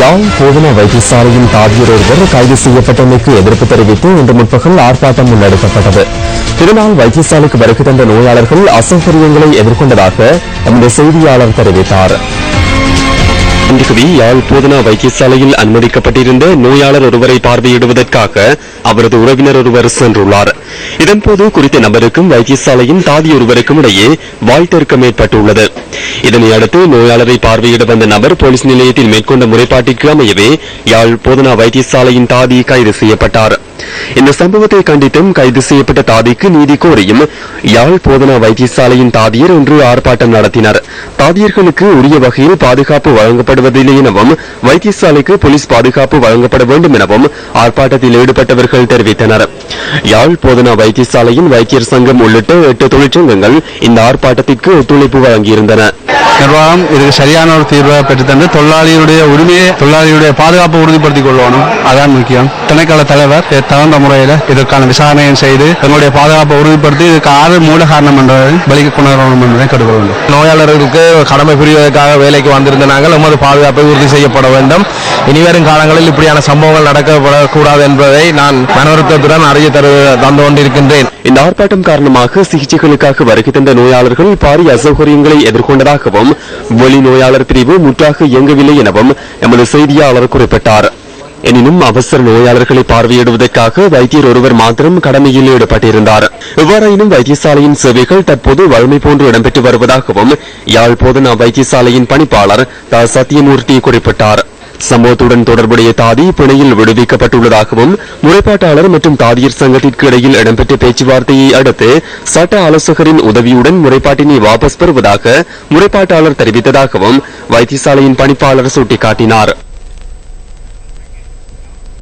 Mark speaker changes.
Speaker 1: யாழ் போதனா வைத்தியசாலையின் தாதியர் ஒருவர் கைது செய்யப்பட்டமைக்கு எதிர்ப்பு தெரிவித்து இன்று முற்பகல் ஆர்ப்பாட்டம் முன்னெடுக்கப்பட்டது. திருநாள் வைத்தியசாலைக்கு வருகை தந்த நோயாளர்கள் அசௌகரியங்களை எதிர்கொண்டதாக எமது செய்தியாளர் தெரிவித்தார். யாழ் போதனா வைத்தியசாலையில் அனுமதிக்கப்பட்டிருந்த நோயாளர் ஒருவரை பார்வையிடுவதற்காக அவரது உறவினர் ஒருவர் சென்றுள்ளார். இதன்போது குறித்த நபருக்கும் வைத்தியசாலையின் தாதி ஒருவருக்கும் இடையே வாய்த்தர்க்கம் ஏற்பட்டுள்ளது. இதனையடுத்து நோயாளரை பார்வையிட வந்த நபர் போலீஸ் நிலையத்தில் மேற்கொண்ட முறைப்பாட்டிற்கு அமையவே யாழ் போதனா வைத்தியசாலையின் தாதி கைது செய்யப்பட்டார். இந்த சம்பவத்தை கண்டித்தும் கைது செய்யப்பட்ட தாதிக்கு நீதி கோரியும் யாழ் போதனா வைத்தியசாலையின் தாதியர் இன்று ஆர்ப்பாட்டம் நடத்தினர். தாதியர்களுக்கு உரிய வகையில் பாதுகாப்பு வழங்கப்படுவதில்லை எனவும் வைத்தியசாலைக்கு போலீஸ் பாதுகாப்பு வழங்கப்பட வேண்டும் எனவும் ஆர்ப்பாட்டத்தில் ஈடுபட்டவர்கள் தெரிவித்தனர். யாழ் போதனா வைத்தியசாலையின் வைத்தியர் சங்கம் உள்ளிட்ட 8 தொழிற்சங்கங்கள் இந்த ஆர்ப்பாட்டத்திற்கு ஒத்துழைப்பு வழங்கியிருந்தன.
Speaker 2: நிர்வாகம் இதுக்கு சரியான ஒரு தீர்வை பெற்றுத்தந்து தொழிலாளியுடைய உரிமையை தொழிலாளியுடைய பாதுகாப்பு உறுதிப்படுத்திக் கொள்ளணும். அதான் முக்கியம். திணைக்கள தலைவர் தகுந்த முறையில் இதற்கான விசாரணையை செய்து எங்களுடைய பாதுகாப்பை உறுதிப்படுத்தி இதுக்கு ஆறு மூல காரணம் என்பதை பலிக்கு கொணரணும் என்பதை கேட்டுக்கொள்ள வேண்டும்.
Speaker 3: நோயாளர்களுக்கு கடமை புரிவதற்காக வேலைக்கு வந்திருந்த நாங்கள் நமது பாதுகாப்பை உறுதி செய்யப்பட வேண்டும். இனிவரும் காலங்களில் இப்படியான சம்பவங்கள் நடக்கப்படக்கூடாது என்பதை நான் மனவருத்தத்துடன் அறிய தந்து கொண்டிருக்கின்றேன்.
Speaker 1: இந்த ஆர்ப்பாட்டம் காரணமாக சிகிச்சைகளுக்காக வருகை தந்த நோயாளர்கள் பாரிய அசௌகரியங்களை எதிர்கொண்டதாகவும் வெளி நோயாளர் பிரிவு முற்றாக இயங்கவில்லை எனவும் எமது செய்தியாளர் குறிப்பிட்டார். எனினும் அவசர நோயாளர்களை பார்வையிடுவதற்காக வைத்தியர் ஒருவர் மாத்திரம் கடமையில் ஈடுபட்டிருந்தார். எவ்வாறாயினும் வைத்தியசாலையின் சேவைகள் தற்போது வழமை போன்று இடம்பெற்று வருவதாகவும் யாழ் போதனா வைத்தியசாலையின் பணிப்பாளர் த சத்தியமூர்த்தி குறிப்பிட்டார். சம்பவத்துடன் தொடர்புடைய தாதி பிணையில் விடுவிக்கப்பட்டுள்ளதாகவும் முறைப்பாட்டாளர் மற்றும் தாதியர் சங்கத்திற்கு இடையில் இடம்பெற்ற பேச்சுவார்த்தையை அடுத்து சட்ட ஆலோசகரின் உதவியுடன் முறைப்பாட்டினை வாபஸ் பெறுவதாக முறைப்பாட்டாளர் தெரிவித்ததாகவும் வைத்தியசாலையின் பணிப்பாளர் சுட்டிக்காட்டினார்.